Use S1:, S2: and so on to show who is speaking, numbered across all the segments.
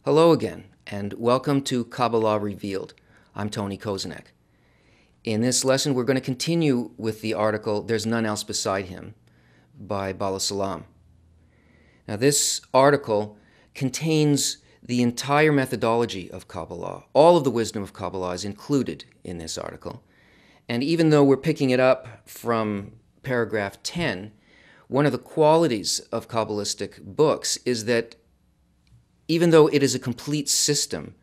S1: Hello again, and welcome to Kabbala Revealed. I'm Tony Kozenek. In this lesson, we're going to continue with the article, There's None Else Beside Him, by Bala Salam. Now, this article contains the entire methodology of Kabbala. All of the wisdom of Kabbala is included in this article. And even though we're picking it up from paragraph 10, one of the qualities of Kabbalistic books is that even though it is a complete system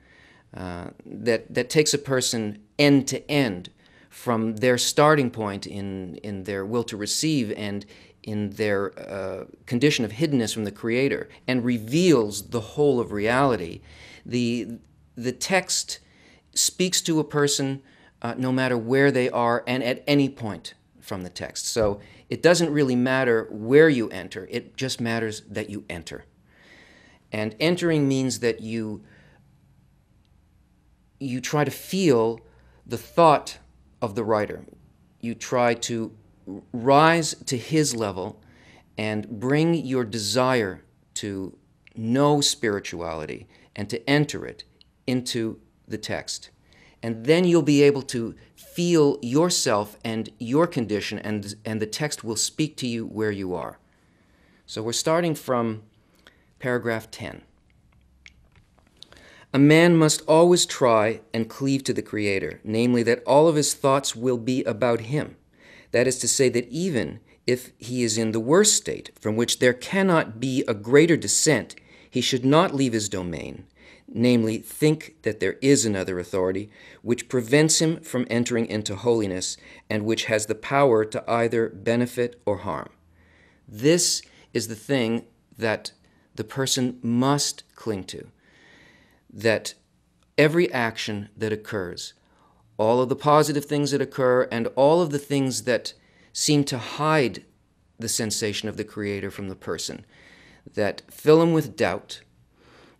S1: that takes a person end to end from their starting point in their will to receive and in their condition of hiddenness from the Creator and reveals the whole of reality, the text speaks to a person no matter where they are and at any point from the text. So it doesn't really matter where you enter, it just matters that you enter. And entering means that you try to feel the thought of the writer. You try to rise to his level and bring your desire to know spirituality and to enter it into the text. And then you'll be able to feel yourself and your condition, and the text will speak to you where you are. So we're starting from paragraph 10. A man must always try and cleave to the Creator, namely that all of his thoughts will be about him. That is to say that even if he is in the worst state, from which there cannot be a greater descent, he should not leave his domain, namely think that there is another authority, which prevents him from entering into holiness and which has the power to either benefit or harm. This is the thing that the person must cling to, that every action that occurs, all of the positive things that occur and all of the things that seem to hide the sensation of the Creator from the person, that fill him with doubt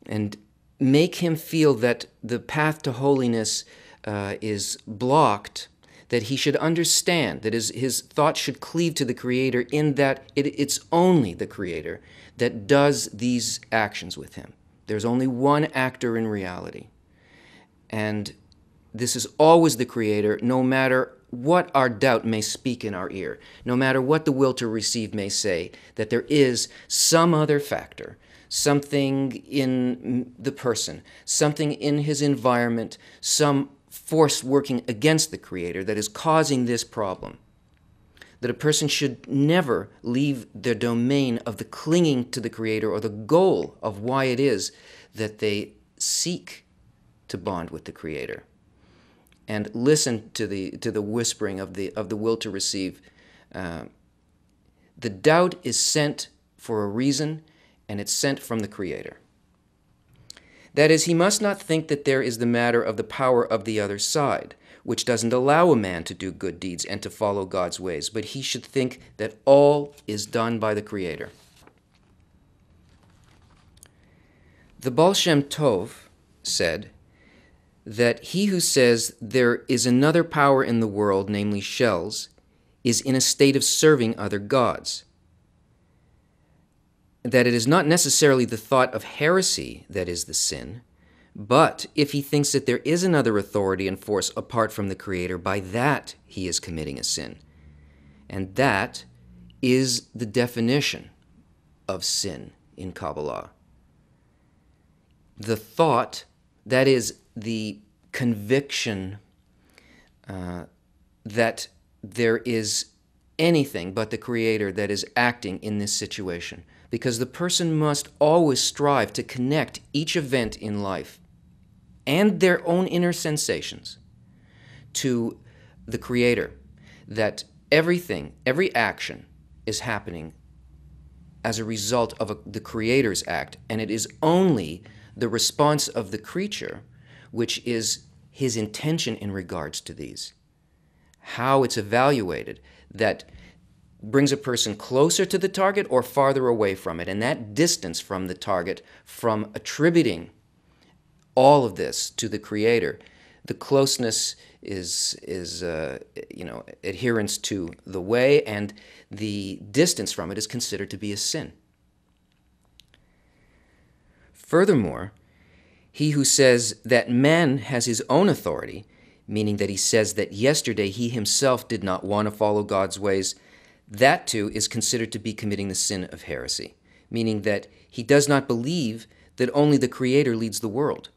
S1: and make him feel that the path to holiness is blocked, that he should understand, that his thoughts should cleave to the Creator in that it's only the Creator that does these actions with him. There's only one actor in reality. And this is always the Creator, no matter what our doubt may speak in our ear, no matter what the will to receive may say, that there is some other factor, something in the person, something in his environment, some force working against the Creator that is causing this problem. That a person should never leave their domain of the clinging to the Creator or the goal of why it is that they seek to bond with the Creator, and listen to the whispering of the will to receive. The doubt is sent for a reason, and it's sent from the Creator. That is, he must not think that there is the matter of the power of the other side, which doesn't allow a man to do good deeds and to follow God's ways, but he should think that all is done by the Creator. The Baal Shem Tov said that he who says there is another power in the world, namely shells, is in a state of serving other gods. that it is not necessarily the thought of heresy that is the sin, but if he thinks that there is another authority and force apart from the Creator, by that he is committing a sin. And that is the definition of sin in Kabbala. The thought, that is the conviction that there is anything but the Creator that is acting in this situation. Because the person must always strive to connect each event in life and their own inner sensations to the Creator. That everything, every action is happening as a result of the Creator's act, and it is only the response of the creature which is his intention in regards to these. How it's evaluated that brings a person closer to the target or farther away from it, and that distance from the target, from attributing all of this to the Creator, the closeness is adherence to the way, and the distance from it is considered to be a sin. Furthermore, he who says that man has his own authority, meaning that he says that yesterday he himself did not want to follow God's ways, that too is considered to be committing the sin of heresy, meaning that he does not believe that only the Creator leads the world.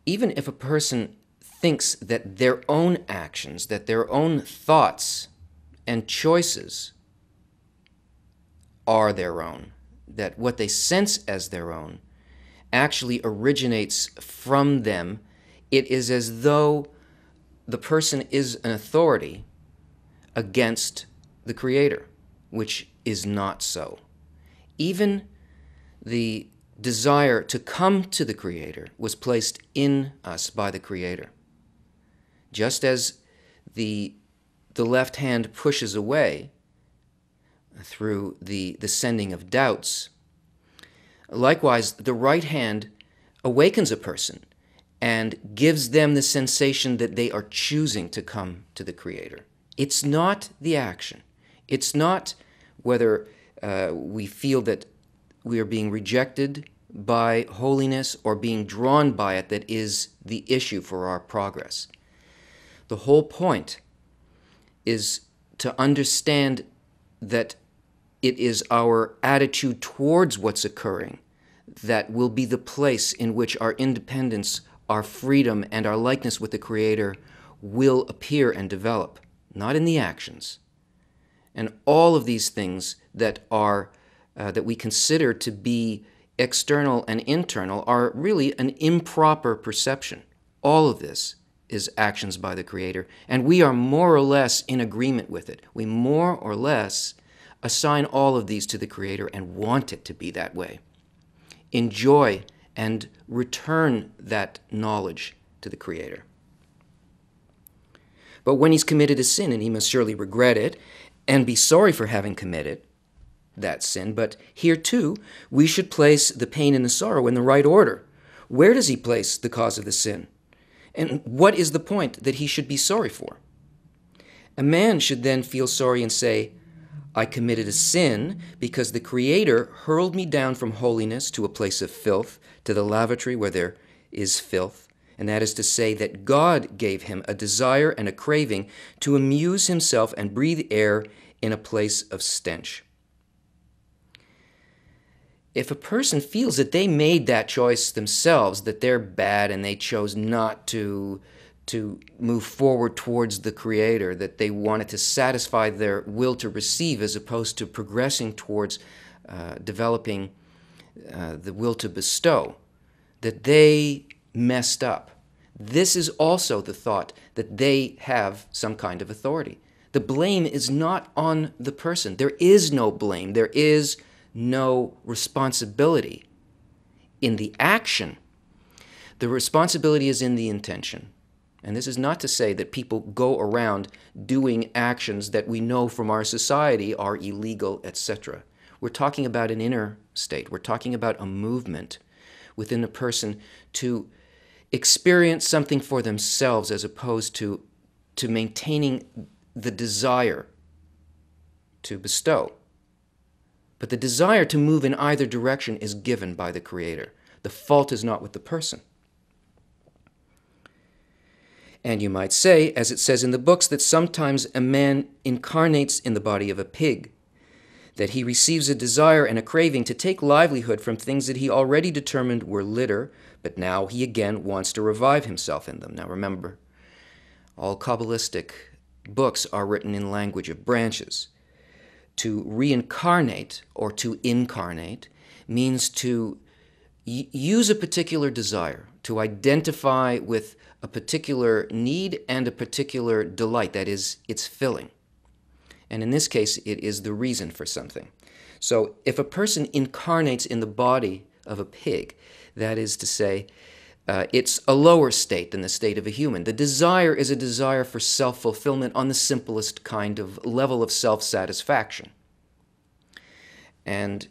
S1: Even if a person thinks that their own actions, that their own thoughts and choices are their own, that what they sense as their own actually originates from them, it is as though the person is an authority against the Creator, which is not so. Even the desire to come to the Creator was placed in us by the Creator. Just as the left hand pushes away through the sending of doubts, likewise the right hand awakens a person and gives them the sensation that they are choosing to come to the Creator. It's not the action. It's not whether we feel that we are being rejected by holiness or being drawn by it that is the issue for our progress. The whole point is to understand that it is our attitude towards what's occurring that will be the place in which our independence, our freedom, and our likeness with the Creator will appear and develop, not in the actions. And all of these things that are that we consider to be external and internal are really an improper perception. All of this is actions by the Creator, and we are more or less in agreement with it. We more or less assign all of these to the Creator and want it to be that way. Enjoy and return that knowledge to the Creator. But when he's committed a sin, and he must surely regret it and be sorry for having committed that sin, but here too, we should place the pain and the sorrow in the right order. Where does he place the cause of the sin? And what is the point that he should be sorry for? A man should then feel sorry and say, I committed a sin because the Creator hurled me down from holiness to a place of filth, to the lavatory where there is filth. And that is to say that God gave him a desire and a craving to amuse himself and breathe air in a place of stench. If a person feels that they made that choice themselves, that they're bad and they chose not to move forward towards the Creator, that they wanted to satisfy their will to receive as opposed to progressing towards developing the will to bestow, that they messed up. This is also the thought that they have some kind of authority. The blame is not on the person. There is no blame. There is no responsibility in the action. The responsibility is in the intention. And this is not to say that people go around doing actions that we know from our society are illegal, etc. We're talking about an inner state. We're talking about a movement within a person to experience something for themselves as opposed to maintaining the desire to bestow. But the desire to move in either direction is given by the Creator. The fault is not with the person. And you might say, as it says in the books, that sometimes a man incarnates in the body of a pig, that he receives a desire and a craving to take livelihood from things that he already determined were litter, but now he again wants to revive himself in them. Now remember, all Kabbalistic books are written in language of branches. To reincarnate or to incarnate means to use a particular desire, to identify with a particular need and a particular delight, that is, its filling. And in this case, it is the reason for something. So if a person incarnates in the body of a pig, that is to say, it's a lower state than the state of a human. The desire is a desire for self-fulfillment on the simplest kind of level of self-satisfaction. And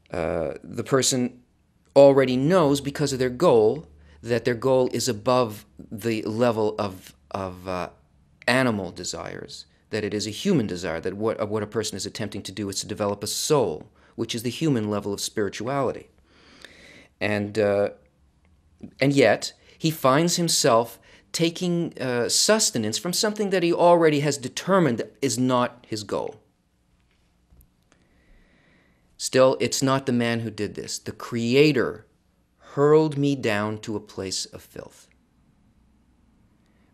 S1: the person already knows, because of their goal, that their goal is above the level of animal desires, that it is a human desire, that what a person is attempting to do is to develop a soul, which is the human level of spirituality. And yet, he finds himself taking sustenance from something that he already has determined is not his goal. Still, it's not the man who did this. The Creator hurled me down to a place of filth.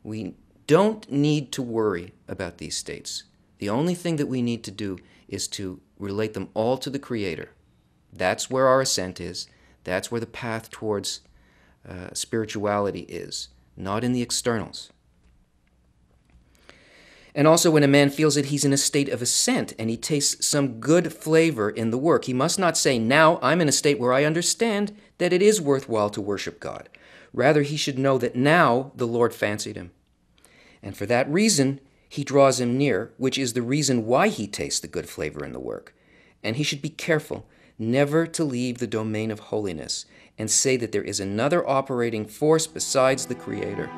S1: We don't need to worry about these states. The only thing that we need to do is to relate them all to the Creator. That's where our ascent is. That's where the path towards spirituality is, not in the externals. And also, when a man feels that he's in a state of ascent and he tastes some good flavor in the work, he must not say, now I'm in a state where I understand that it is worthwhile to worship God. Rather, he should know that now the Lord fancied him. And for that reason, he draws him near, which is the reason why he tastes the good flavor in the work. And he should be careful never to leave the domain of holiness and say that there is another operating force besides the Creator.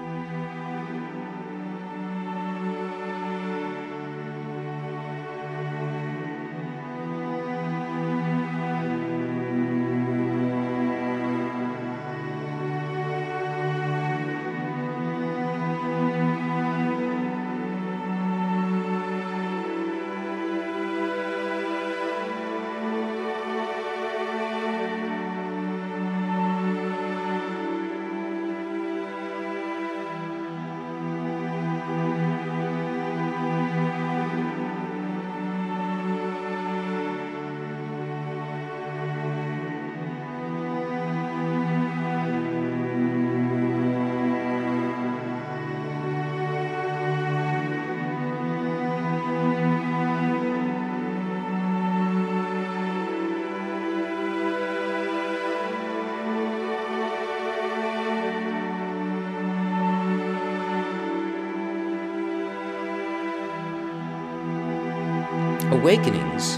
S1: Awakenings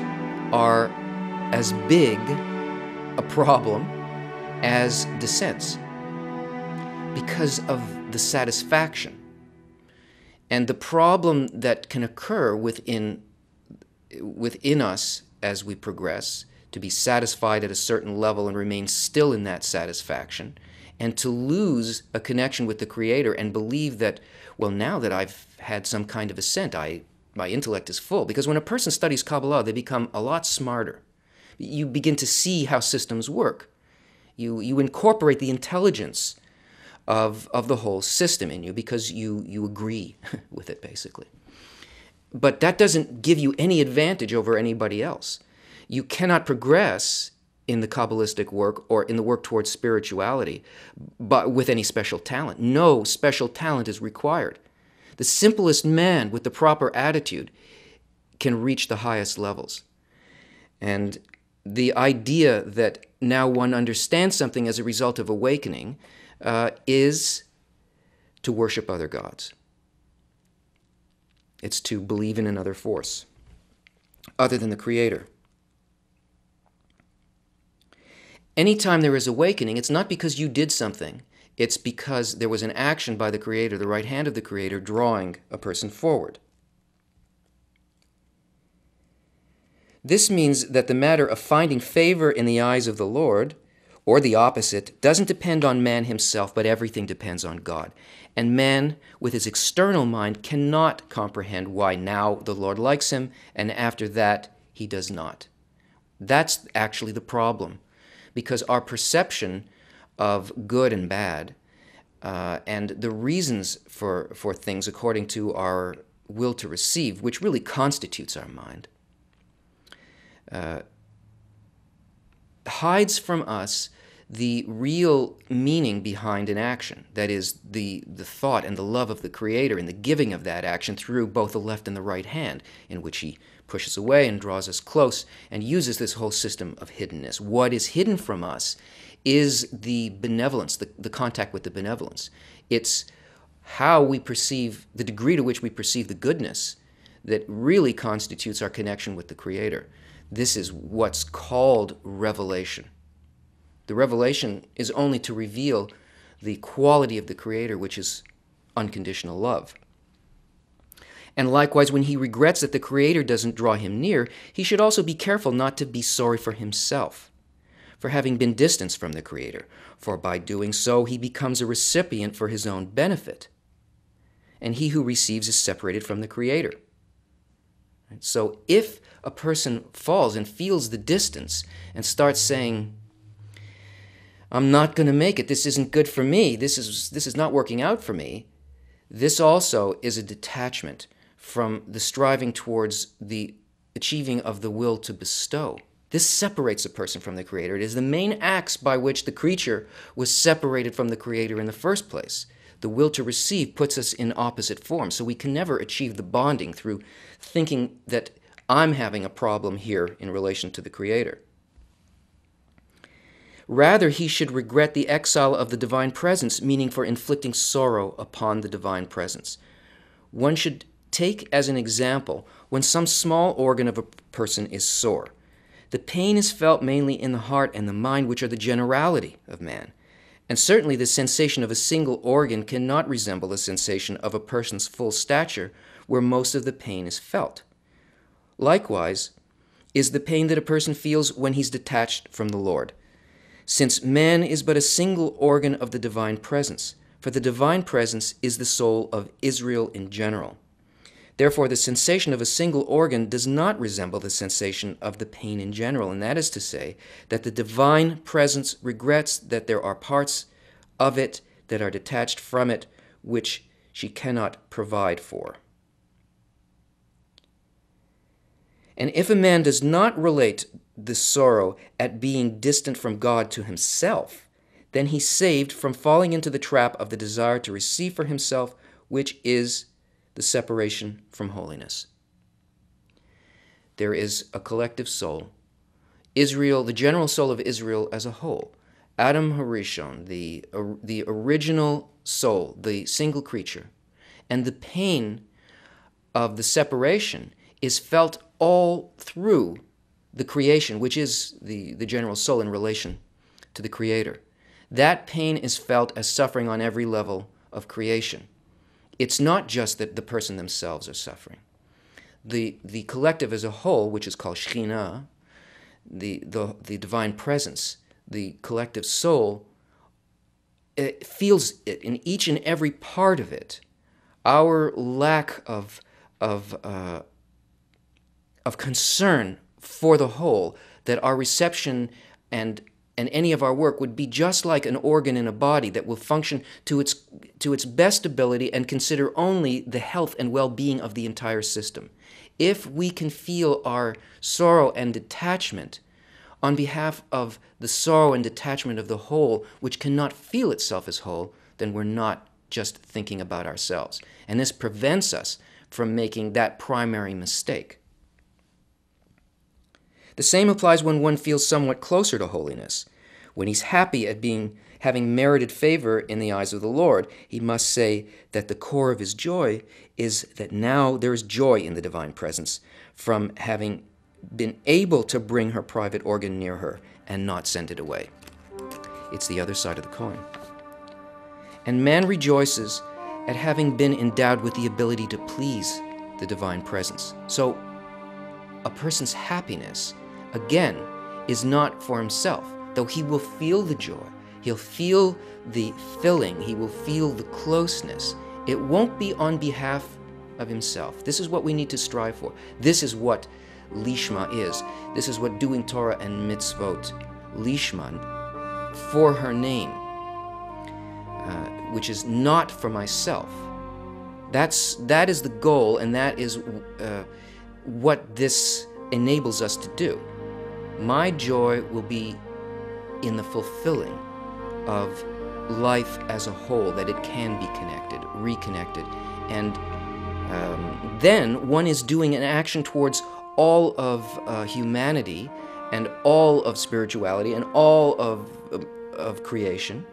S1: are as big a problem as descents because of the satisfaction. And the problem that can occur within us as we progress, to be satisfied at a certain level and remain still in that satisfaction, and to lose a connection with the Creator and believe that, well, now that I've had some kind of ascent, my intellect is full. Because when a person studies Kabbala, they become a lot smarter. You begin to see how systems work. You incorporate the intelligence of the whole system in you because you agree with it, basically. But that doesn't give you any advantage over anybody else. You cannot progress in the Kabbalistic work or in the work towards spirituality but with any special talent. No special talent is required. The simplest man with the proper attitude can reach the highest levels. And the idea that now one understands something as a result of awakening is to worship other gods. It's to believe in another force other than the Creator. Anytime there is awakening, it's not because you did something. It's because there was an action by the Creator, the right hand of the Creator, drawing a person forward. This means that the matter of finding favor in the eyes of the Lord, or the opposite, doesn't depend on man himself, but everything depends on God. And man, with his external mind, cannot comprehend why now the Lord likes him, and after that he does not. That's actually the problem, because our perception of good and bad and the reasons for things according to our will to receive, which really constitutes our mind, hides from us the real meaning behind an action. That is, the thought and the love of the Creator and the giving of that action through both the left and the right hand, in which He pushes away and draws us close and uses this whole system of hiddenness. What is hidden from us is the benevolence, the contact with the benevolence. It's how we perceive, the degree to which we perceive the goodness that really constitutes our connection with the Creator. This is what's called revelation. The revelation is only to reveal the quality of the Creator, which is unconditional love. And likewise, when he regrets that the Creator doesn't draw him near, he should also be careful not to be sorry for himself, for having been distanced from the Creator, for by doing so he becomes a recipient for his own benefit. And he who receives is separated from the Creator. So if a person falls and feels the distance and starts saying, I'm not going to make it, this isn't good for me, this is not working out for me, this also is a detachment from the striving towards the achieving of the will to bestow. This separates a person from the Creator. It is the main acts by which the creature was separated from the Creator in the first place. The will to receive puts us in opposite forms, so we can never achieve the bonding through thinking that I'm having a problem here in relation to the Creator. Rather, he should regret the exile of the divine presence, meaning for inflicting sorrow upon the divine presence. One should take as an example when some small organ of a person is sore. The pain is felt mainly in the heart and the mind, which are the generality of man. And certainly the sensation of a single organ cannot resemble the sensation of a person's full stature, where most of the pain is felt. Likewise is the pain that a person feels when he's detached from the Lord, since man is but a single organ of the divine presence, for the divine presence is the soul of Israel in general. Therefore, the sensation of a single organ does not resemble the sensation of the pain in general, and that is to say that the divine presence regrets that there are parts of it that are detached from it, which she cannot provide for. And if a man does not relate the sorrow at being distant from God to himself, then he's saved from falling into the trap of the desire to receive for himself, which is the separation from holiness. There is a collective soul, Israel, the general soul of Israel as a whole, Adam Harishon, the original soul, the single creature, and the pain of the separation is felt all through the creation, which is the general soul in relation to the Creator. That pain is felt as suffering on every level of creation. It's not just that the person themselves are suffering. The collective as a whole, which is called Shekhinah, the divine presence, the collective soul, it feels it in each and every part of it. Our lack of concern for the whole, that our reception and any of our work would be just like an organ in a body that will function to its best ability and consider only the health and well-being of the entire system. If we can feel our sorrow and detachment on behalf of the sorrow and detachment of the whole, which cannot feel itself as whole, then we're not just thinking about ourselves. And this prevents us from making that primary mistake. The same applies when one feels somewhat closer to holiness. When he's happy at having merited favor in the eyes of the Lord, he must say that the core of his joy is that now there is joy in the divine presence from having been able to bring her private organ near her and not send it away. It's the other side of the coin. And man rejoices at having been endowed with the ability to please the divine presence. So a person's happiness, again, is not for himself, though he will feel the joy, he'll feel the filling, he will feel the closeness. It won't be on behalf of himself. This is what we need to strive for. This is what Lishma is. This is what doing Torah and mitzvot, Lishma, for her name, which is not for myself. That is the goal, and that is what this enables us to do. My joy will be in the fulfilling of life as a whole, that it can be connected, reconnected. And then one is doing an action towards all of humanity and all of spirituality and all of creation.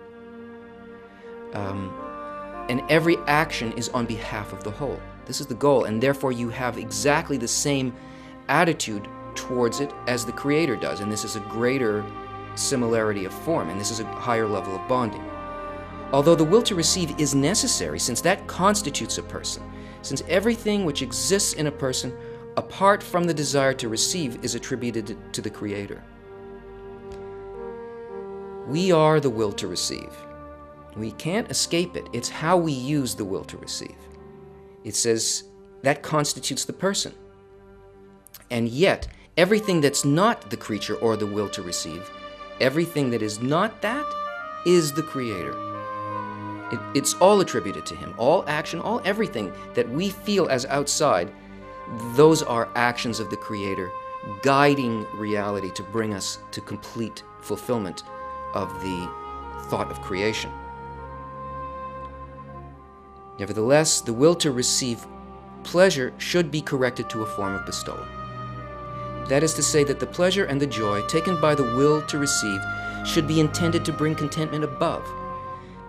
S1: And every action is on behalf of the whole. This is the goal, and therefore you have exactly the same attitude towards it as the Creator does, and this is a greater similarity of form, and this is a higher level of bonding. Although the will to receive is necessary, since that constitutes a person, since everything which exists in a person apart from the desire to receive is attributed to the Creator. We are the will to receive. We can't escape it. It's how we use the will to receive. It says that constitutes the person. And yet, everything that's not the creature or the will to receive, everything that is not that, is the Creator. It's all attributed to Him. All action, all everything that we feel as outside, those are actions of the Creator, guiding reality to bring us to complete fulfillment of the thought of creation. Nevertheless, the will to receive pleasure should be corrected to a form of bestowal. That is to say that the pleasure and the joy taken by the will to receive should be intended to bring contentment above,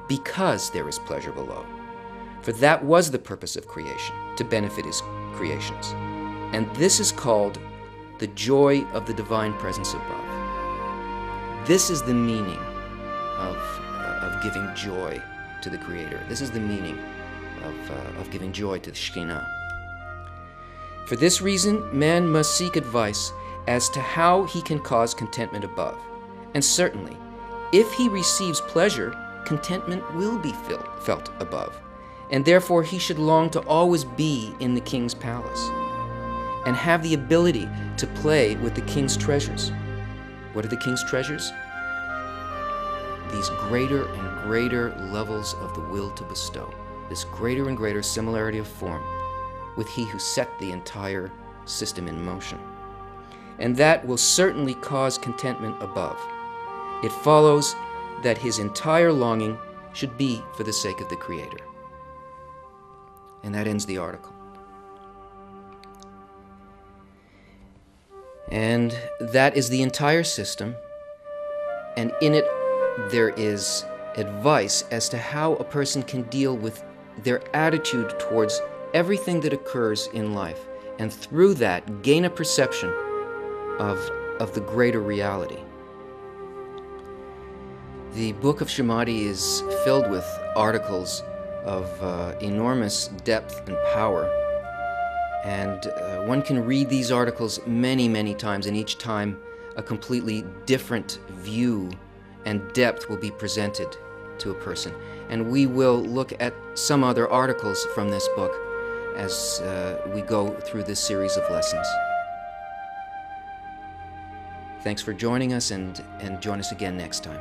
S1: because there is pleasure below. For that was the purpose of creation, to benefit His creations. And this is called the joy of the divine presence above. This is the meaning of giving joy to the Creator. This is the meaning of giving joy to the Shekhinah. For this reason, man must seek advice as to how he can cause contentment above. And certainly, if he receives pleasure, contentment will be felt above. And therefore, he should long to always be in the king's palace and have the ability to play with the king's treasures. What are the king's treasures? These greater and greater levels of the will to bestow. This greater and greater similarity of form with He who set the entire system in motion. And that will certainly cause contentment above. It follows that his entire longing should be for the sake of the Creator. And that ends the article. And that is the entire system, and in it there is advice as to how a person can deal with their attitude towards everything that occurs in life, and through that gain a perception of the greater reality. The book of Shemati is filled with articles of enormous depth and power, and one can read these articles many, many times, and each time a completely different view and depth will be presented to a person. And we will look at some other articles from this book as we go through this series of lessons. Thanks for joining us, and join us again next time.